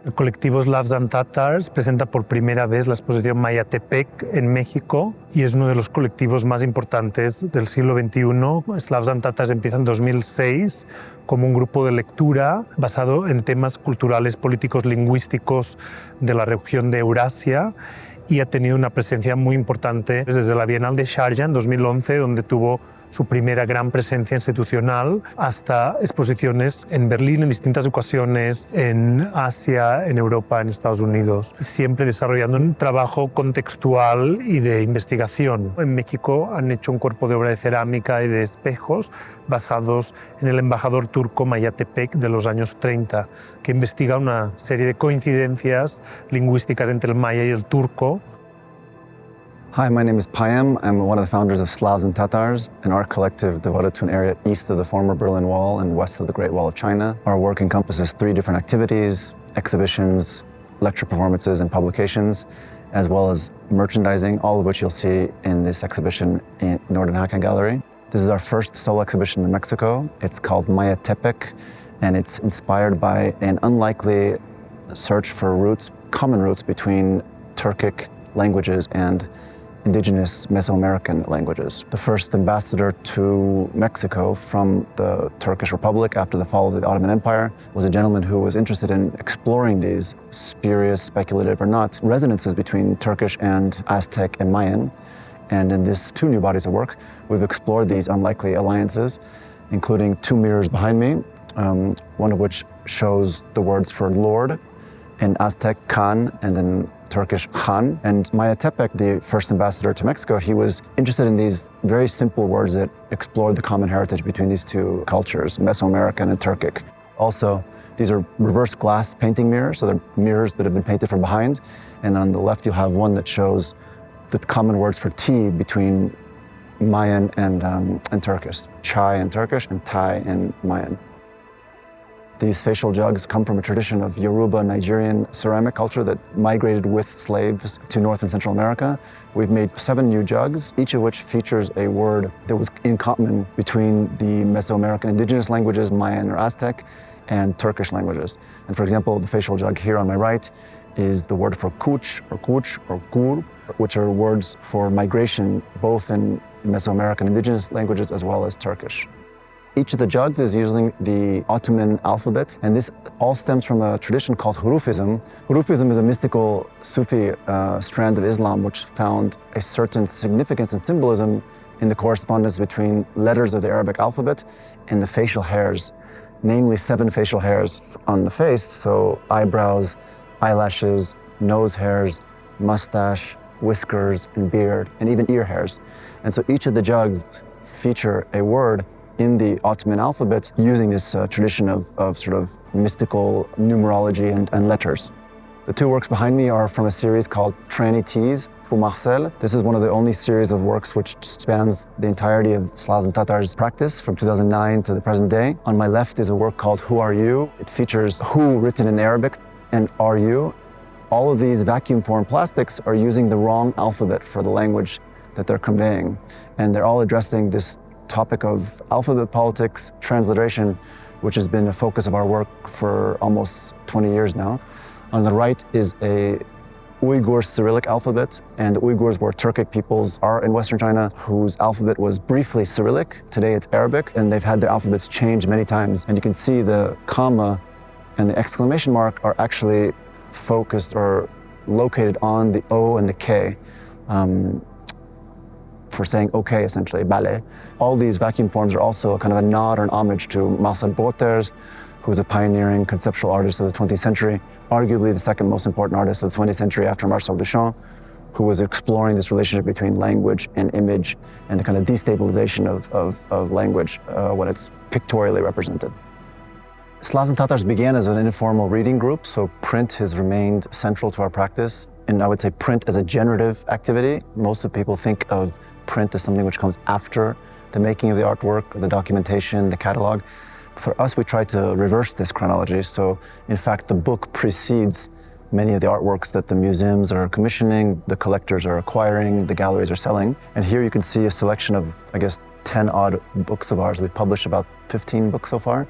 El colectivo Slavs and Tatars presenta por primera vez la exposición Mayatepek en México y es uno de los colectivos más importantes del siglo XXI. Slavs and Tatars empieza en 2006 como un grupo de lectura basado en temas culturales, políticos, lingüísticos de la región de Eurasia y ha tenido una presencia muy importante desde la Bienal de Sharjah en 2011, donde tuvo su primera gran presencia institucional, hasta exposiciones en Berlín en distintas ocasiones, en Asia, en Europa, en Estados Unidos, siempre desarrollando un trabajo contextual y de investigación. En México han hecho un cuerpo de obra de cerámica y de espejos basados en el embajador turco Mayatepek de los años 30, que investiga una serie de coincidencias lingüísticas entre el maya y el turco. Hi, my name is Payam. I'm one of the founders of Slavs and Tatars, an art collective devoted to an area east of the former Berlin Wall and west of the Great Wall of China. Our work encompasses 3 different activities: exhibitions, lecture performances, and publications, as well as merchandising, all of which you'll see in this exhibition in Nordenhake Gallery. This is our first solo exhibition in Mexico. It's called Mayatepek, and it's inspired by an unlikely search for roots, common roots between Turkic languages and indigenous Mesoamerican languages. The first ambassador to Mexico from the Turkish Republic after the fall of the Ottoman Empire was a gentleman who was interested in exploring these spurious, speculative or not, resonances between Turkish and Aztec and Mayan. And in these 2 new bodies of work, we've explored these unlikely alliances, including 2 mirrors behind me, one of which shows the words for Lord in Aztec, Khan, and in Turkish, Khan. And Mayatepek, the first ambassador to Mexico, he was interested in these very simple words that explored the common heritage between these 2 cultures, Mesoamerican and Turkic. Also, these are reverse glass painting mirrors, so they're mirrors that have been painted from behind. And on the left, you'll have one that shows the common words for tea between Mayan and Turkish, chai in Turkish and tai in Mayan. These facial jugs come from a tradition of Yoruba Nigerian ceramic culture that migrated with slaves to North and Central America. We've made 7 new jugs, each of which features a word that was in common between the Mesoamerican indigenous languages, Mayan or Aztec, and Turkish languages. And for example, the facial jug here on my right is the word for kuch or gur, which are words for migration, both in Mesoamerican indigenous languages as well as Turkish. Each of the jugs is using the Ottoman alphabet, and this all stems from a tradition called Hurufism. Hurufism is a mystical Sufi strand of Islam which found a certain significance and symbolism in the correspondence between letters of the Arabic alphabet and the facial hairs, namely 7 facial hairs on the face, so eyebrows, eyelashes, nose hairs, mustache, whiskers, and beard, and even ear hairs. And so each of the jugs feature a word in the Ottoman alphabet using this tradition of sort of mystical numerology and letters. The 2 works behind me are from a series called Tranny Tees pour Marcel. This is one of the only series of works which spans the entirety of Slavs and Tatars practice from 2009 to the present day. On my left is a work called Who Are You? It features who written in Arabic and are you. All of these vacuum formed plastics are using the wrong alphabet for the language that they're conveying. And they're all addressing this topic of alphabet politics, transliteration, which has been a focus of our work for almost 20 years now. On the right is a Uighur Cyrillic alphabet, and the Uyghurs were Turkic peoples are in Western China whose alphabet was briefly Cyrillic. Today it's Arabic, and they've had their alphabets changed many times. And you can see the comma and the exclamation mark are actually focused or located on the O and the K. For saying okay, essentially, ballet. All these vacuum forms are also kind of a nod or an homage to Marcel Boters, who's a pioneering conceptual artist of the 20th century, arguably the second most important artist of the 20th century after Marcel Duchamp, who was exploring this relationship between language and image and the kind of destabilization of language when it's pictorially represented. Slavs and Tatars began as an informal reading group, so print has remained central to our practice. And I would say print as a generative activity. Most of people think of print as something which comes after the making of the artwork, the documentation, the catalog. For us, we try to reverse this chronology. So in fact, the book precedes many of the artworks that the museums are commissioning, the collectors are acquiring, the galleries are selling. And here you can see a selection of, I guess, 10 odd books of ours. We've published about 15 books so far.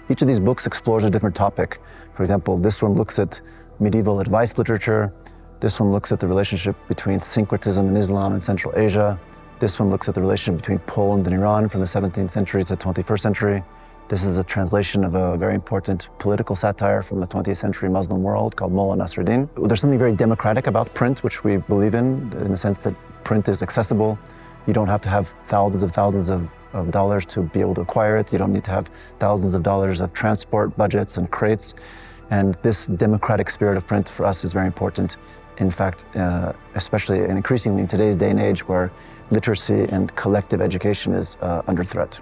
Each of these books explores a different topic. For example, this one looks at medieval advice literature. This one looks at the relationship between syncretism and Islam in Central Asia. This one looks at the relationship between Poland and Iran from the 17th century to the 21st century. This is a translation of a very important political satire from the 20th century Muslim world called Mullah Nasruddin. There's something very democratic about print, which we believe in the sense that print is accessible. You don't have to have thousands of dollars to be able to acquire it. You don't need to have thousands of dollars of transport budgets and crates. And this democratic spirit of print for us is very important. In fact, especially and increasingly in today's day and age where literacy and collective education is under threat.